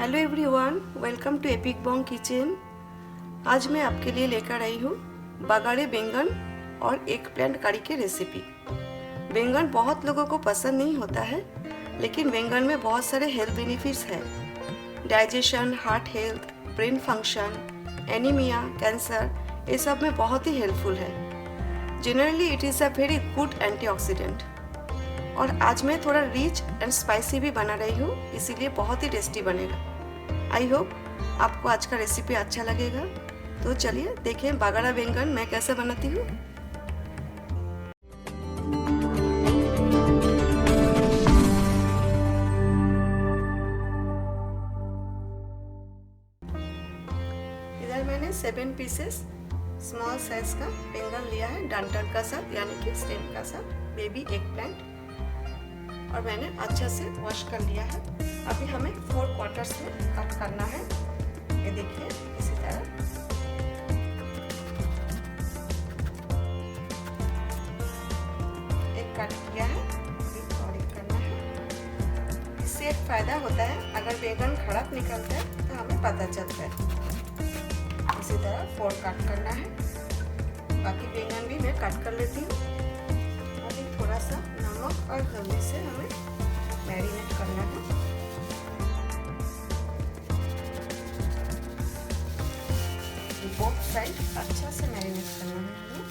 Hello everyone, welcome to Epic Bong Kitchen. आज मैं आपके लिए लेकर आई हूँ बघारे बैंगन और एक प्लांट करी की रेसिपी। बैंगन बहुत लोगों को पसंद नहीं होता है, लेकिन बैंगन में बहुत सारे हेल्थ बेनिफिट्स हैं। Digestion, heart health, brain function, anaemia, cancer, ये सब में बहुत ही हेल्पफुल है। Generally it is a very good antioxidant. और आज मैं थोड़ा रिच एंड स्पाइसी भी बना रही हूँ, इसीलिए बहुत ही टेस्टी बनेगा। आई होप आपको आज का रेसिपी अच्छा लगेगा। तो चलिए देखें बघारा बैंगन मैं कैसे बनाती हूँ। इधर मैंने 7 पीसेस स्मॉल साइज का बैंगन लिया है, डंठल का साथ यानी कि स्टेम का साथ, बेबी एग प्लांट, और मैंने अच्छे से वॉश कर लिया है। अभी हमें 4 क्वार्टर्स में कट करना है। ये देखिए इसी तरह एक कट किया है, और एक करना है। इससे एक फायदा होता है, अगर बैंगन खराब निकलता है तो हमें पता चलता है। इसी तरह 4 कट करना है। बाकी बैंगन भी मैं कट कर लेती हूँ। अभी थोड़ा सा नमक और हल्दी से हमें मैरिनेट करना है। बोथ साइड अच्छा से मैरिनेट करना है हमें।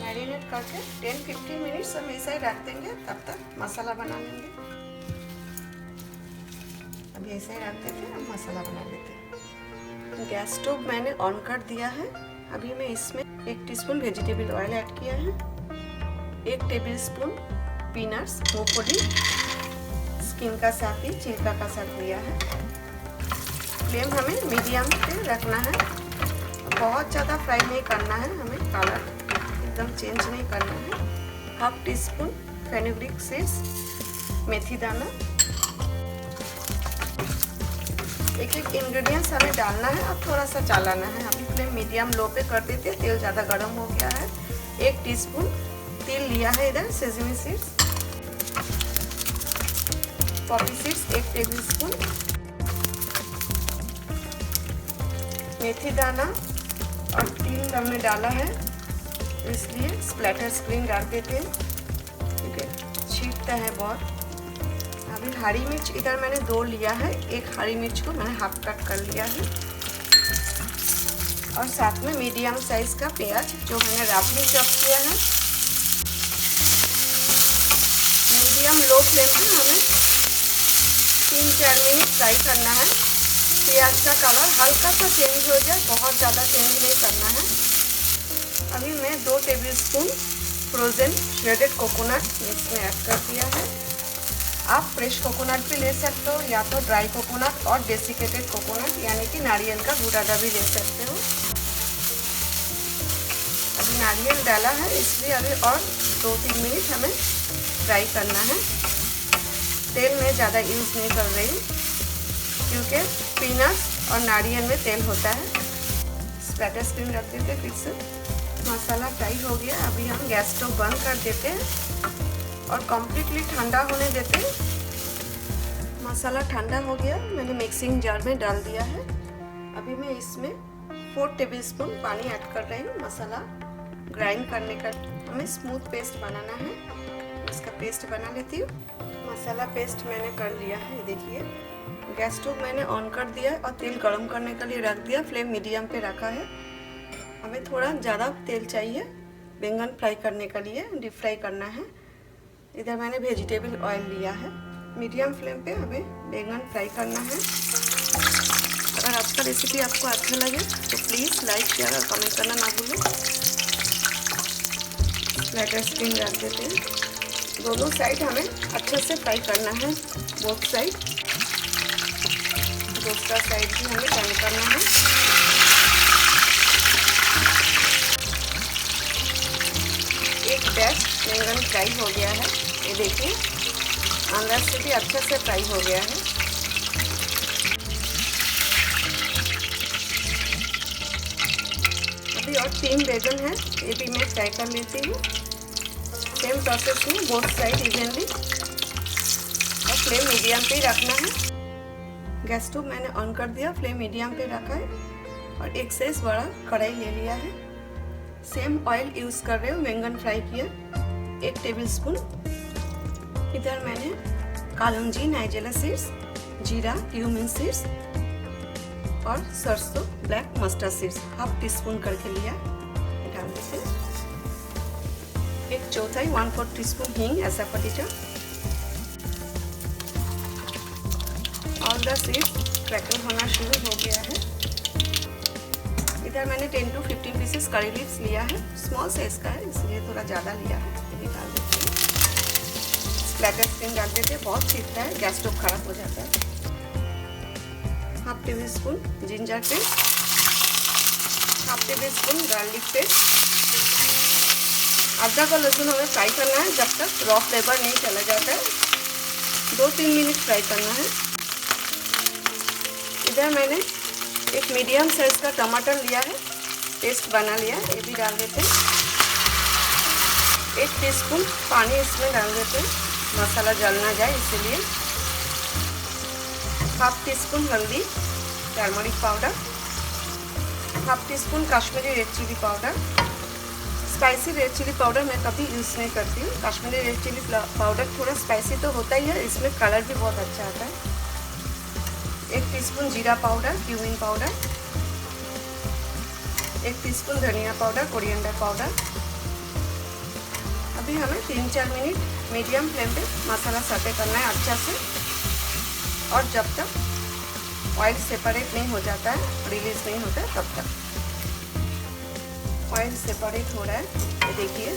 मैरिनेट करके 10-15 मिनट्स हम ऐसा ही रख देंगे, तब तक मसाला बना लेंगे। अभी ऐसे ही रख देते हम मसाला बना लेते हैं। गैस स्टोव मैंने ऑन कर दिया है। अभी मैं इसमें 1 टीस्पून वेजिटेबल ऑयल ऐड किया है, 1 टेबलस्पून पीनट्स, मूंगफली स्किन का साथ ही छिलका का साथ लिया है। फ्लेम हमें मीडियम पे रखना है, बहुत ज़्यादा फ्राई नहीं करना है, हमें कलर एकदम चेंज नहीं करना है। 1/2 टीस्पून फेनुग्रीक सीड्स, मेथी दाना, एक इंग्रेडिएंट्स हमें डालना है और थोड़ा सा चलाना है। अभी फ्लेम मीडियम लो पे कर देते, तेल ज़्यादा गर्म हो गया है। 1 टीस्पून तिल लिया है, इधर sesame seeds, poppy seeds 1 tablespoon, मेथी दाना और तिल हमने डाला है, इसलिए स्प्लैटर स्क्रीन डाल देते हैं क्योंकि छींटता है बहुत। अभी हरी मिर्च इधर मैंने 2 लिया है, 1 हरी मिर्च को मैंने हाफ कट कर लिया है, और साथ में मीडियम साइज का प्याज जो मैंने रफली चॉप किया है। मीडियम लो फ्लेम पे हमें 3-4 मिनट फ्राई करना है। प्याज का कलर हल्का सा चेंज हो जाए, बहुत ज़्यादा चेंज नहीं करना है। अभी मैं 2 tablespoon frozen shredded coconut mix में ऐड कर दिया है। आप फ्रेश कोकोनट भी ले सकते हो, या तो ड्राई कोकोनट और डेसिकेटेड कोकोनट यानी कि नारियल का बूरादा भी ले सकते हो। अभी नारियल डाला है, इसलिए अभी और 2-3 मिनट हमें फ्राई करना है। तेल में ज़्यादा यूज़ नहीं कर रही क्योंकि पीनट्स और नारियल में तेल होता है। स्प्लैटर स्क्रीन रख देते फिर से। मसाला फ्राई हो गया। अभी हम गैस स्टोव बंद कर देते हैं और कम्प्लीटली ठंडा होने देते हैं। मसाला ठंडा हो गया, मैंने मिक्सिंग जार में डाल दिया है। अभी मैं इसमें 4 टेबलस्पून पानी ऐड कर रही हूँ। मसाला ग्राइंड करने का हमें स्मूथ पेस्ट बनाना है, इसका पेस्ट बना लेती हूँ। मसाला पेस्ट मैंने कर लिया है, देखिए। गैस स्टोव मैंने ऑन कर दिया और तेल गरम करने के लिए रख दिया। फ्लेम मीडियम पे रखा है। हमें थोड़ा ज़्यादा तेल चाहिए बैंगन फ्राई करने के लिए, डीप फ्राई करना है। इधर मैंने वेजिटेबल ऑयल लिया है। मीडियम फ्लेम पे हमें बैंगन फ्राई करना है। अगर आज का रेसिपी आपको अच्छा लगे तो प्लीज़ लाइक, शेयर और कमेंट करना ना भूलें। स्प्लैटर स्क्रीन रख देते हैं। दोनों साइड हमें अच्छे से फ्राई करना है, बोथ साइड। दूसरा साइड भी हमें टर्न करना है। एक बैच बैंगन फ्राई हो गया है, ये देखिए, अंदर से भी अच्छे से फ्राई हो गया है। अभी और 3 बैंगन है, ये भी मैं फ्राई कर लेती हूँ। सेम प्रोसेस में बोथ साइड इवनली। मीडियम पे ही रखना है। गैस स्टोव मैंने ऑन कर दिया, फ्लेम मीडियम पे रखा है और एक साइज बड़ा कढ़ाई ले लिया है। सेम ऑयल यूज़ कर रहे हो, बैंगन फ्राई किया 1 टेबलस्पून। इधर मैंने कालौंजी, नाइजेला सीड्स, जीरा, क्यूमिन सीड्स और सरसों ब्लैक मस्टर्ड सीड्स 1/2 टीस्पून करके लिया, डाल देते हैं। 1/4 1/4 टीस्पून हींग, एसाफेटिडा। ऑल द सीड्स क्रैकल होना शुरू हो गया है। इधर मैंने 10 to 15 पीसेस करी लीव्स लिया है, स्मॉल साइज का है इसलिए थोड़ा ज़्यादा लिया है। ये डाल देते हैं, स्प्लैटर स्क्रीन डाल देते हैं, बहुत सीखता है, गैस स्टोव खराब हो जाता है। 1/2 tablespoon ginger paste, 1/2 tablespoon garlic paste. अदरक और लहसुन हमें फ्राई करना है जब तक रॉ फ्लेवर नहीं चला जाता है, 2-3 मिनट फ्राई करना है। इधर मैंने एक मीडियम साइज का टमाटर लिया है, पेस्ट बना लिया है, ये भी डाल देते हैं। 1 टीस्पून पानी इसमें डाल देते हैं, मसाला जल ना जाए इसीलिए। 1/2 टीस्पून हल्दी, turmeric powder, 1/2 teaspoon Kashmiri red chilli powder. Spicy red chilli powder मैं कभी यूज़ नहीं करती हूँ। कश्मीरी रेड चिली पाउडर थोड़ा स्पाइसी तो होता ही है, इसमें कलर भी बहुत अच्छा आता है। 1 टीस्पून जीरा पाउडर, क्यूमिन पाउडर, 1 टीस्पून धनिया पाउडर, कोरिएंडर पाउडर। अभी हमें 3-4 मिनट मीडियम फ्लेम पे मसाला सौटे करना है अच्छा से, और जब तक ऑयल सेपरेट नहीं हो जाता है, रिलीज नहीं होता है, तब तक। ऑयल सेपरेट हो रहा है, ये देखिए।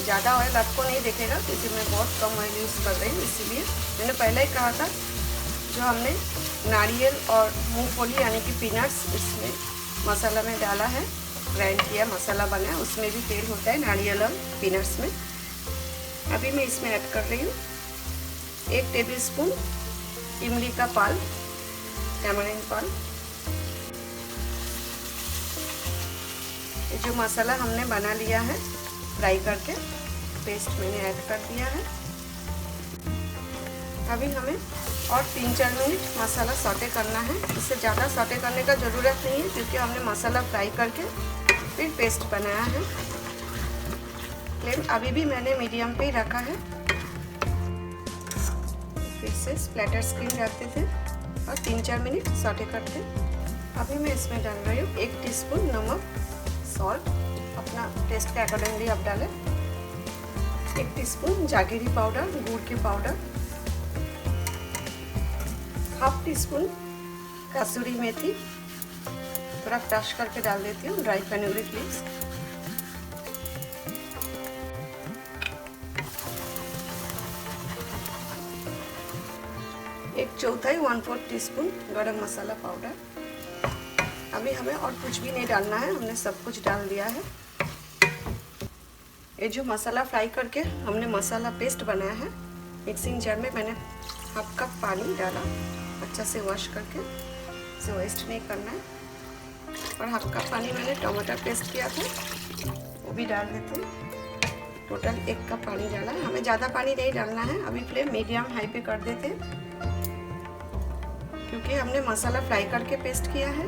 ज़्यादा ऑयल आपको नहीं दिखेगा क्योंकि मैं बहुत कम ऑयल यूज़ कर रही हूँ, इसीलिए मैंने पहले ही कहा था जो हमने नारियल और मूंगफली यानी कि पीनट्स इसमें मसाला में डाला है, ग्राइंड किया मसाला बना है, उसमें भी तेल होता है नारियल और पीनट्स में। अभी मैं इसमें ऐड कर रही हूँ 1 टेबलस्पून इमली का पाल, टैमरिंड पाल। ये जो मसाला हमने बना लिया है फ्राई करके, पेस्ट मैंने ऐड कर दिया है। अभी हमें और 3-4 मिनट मसाला सौटे करना है। इससे ज़्यादा सौटे करने का ज़रूरत नहीं है क्योंकि हमने मसाला फ्राई करके फिर पेस्ट बनाया है। फ्लेम अभी भी मैंने मीडियम पे ही रखा है। फिर से स्प्लैटर स्क्रीन डालते थे और 3-4 मिनट सौटे करते। अभी मैं इसमें डाल रही हूँ 1 टीस्पून नमक, सॉल्ट अपना टेस्ट के अकॉर्डिंगली आप डालें। 1 टीस्पून जागीरी पाउडर, गुड़ की पाउडर, 1/2 टीस्पून कसूरी मेथी, थोड़ा क्रश करके डाल देती हूँ, ड्राई फेनुग्रीक लीव्स। एक चौथाई 1/4 टीस्पून गरम मसाला पाउडर। अभी हमें और कुछ भी नहीं डालना है, हमने सब कुछ डाल दिया है। ये जो मसाला फ्राई करके हमने मसाला पेस्ट बनाया है, मिक्सिंग जार में मैंने 1/2 कप पानी डाला, अच्छा से वॉश करके, इसे वेस्ट नहीं करना है। और 1/2 कप पानी मैंने टमाटर पेस्ट किया था, वो भी डाल देते हैं। टोटल 1 कप पानी डाला है, हमें ज़्यादा पानी नहीं डालना है। अभी फ्लेम मीडियम हाई पे कर देते हैं क्योंकि हमने मसाला फ्राई करके पेस्ट किया है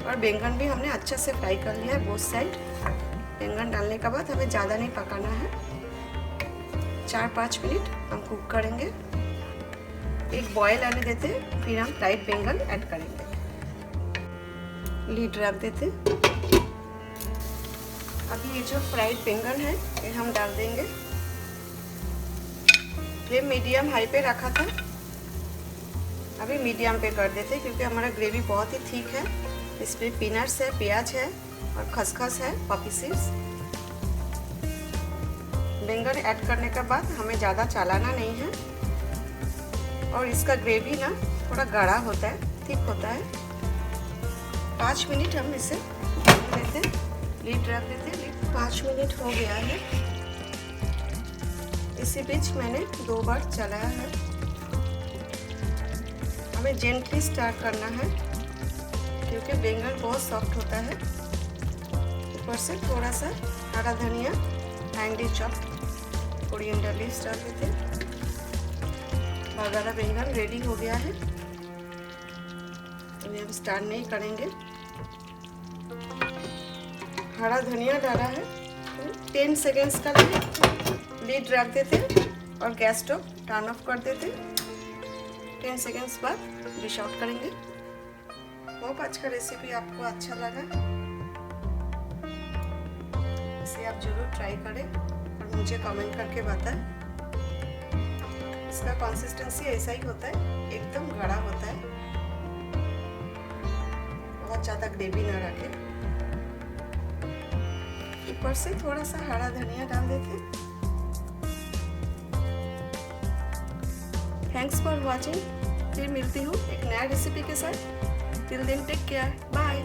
और बैंगन भी हमने अच्छे से फ्राई कर लिया है बोथ साइड। बैंगन डालने के बाद हमें ज़्यादा नहीं पकाना है, 4-5 मिनट हम कुक करेंगे। एक बॉयल आने देते हैं, फिर हम फ्राइड बैंगन ऐड करेंगे। लीड रख देते। अभी ये जो फ्राइड बैंगन है ये हम डाल देंगे। फ्लेम मीडियम हाई पे रखा था, अभी मीडियम पे कर देते क्योंकि हमारा ग्रेवी बहुत ही थिक है। इसमें पीनट्स है, प्याज है और खसखस है, पॉपी सीड्स। बैंगन ऐड करने के बाद हमें ज़्यादा चलाना नहीं है और इसका ग्रेवी ना थोड़ा गाढ़ा होता है, थिक होता है। 5 मिनट हम इसे ढक देते, लीड रख देते। 5 मिनट हो गया है। इसी बीच मैंने 2 बार चलाया है। हमें जेंटली स्टार्ट करना है क्योंकि बैंगन बहुत सॉफ्ट होता है। ऊपर से थोड़ा सा हरा धनिया, फाइनली चॉप्ड कोरिएंडर लीव्स डाल देते हैं। बघारा बैंगन रेडी हो गया है। अभी हम स्टार्ट नहीं करेंगे। हरा धनिया डाला है। 10 सेकेंड्स का लीड रख देते और गैस स्टोव टर्न ऑफ कर देते। 10 सेकेंड्स बाद डिश आउट करेंगे। होप आज का रेसिपी आपको अच्छा लगा। इसे आप जरूर ट्राई करें और मुझे कमेंट करके बताएं। इसका कंसिस्टेंसी ऐसा ही होता है, एकदम गाढ़ा होता है, बहुत ज़्यादा ग्रेवी ना रखें। ऊपर से थोड़ा सा हरा धनिया डाल देते। Thanks for watching. फिर मिलती हूँ एक नया रेसिपी के साथ। Till then take care, bye.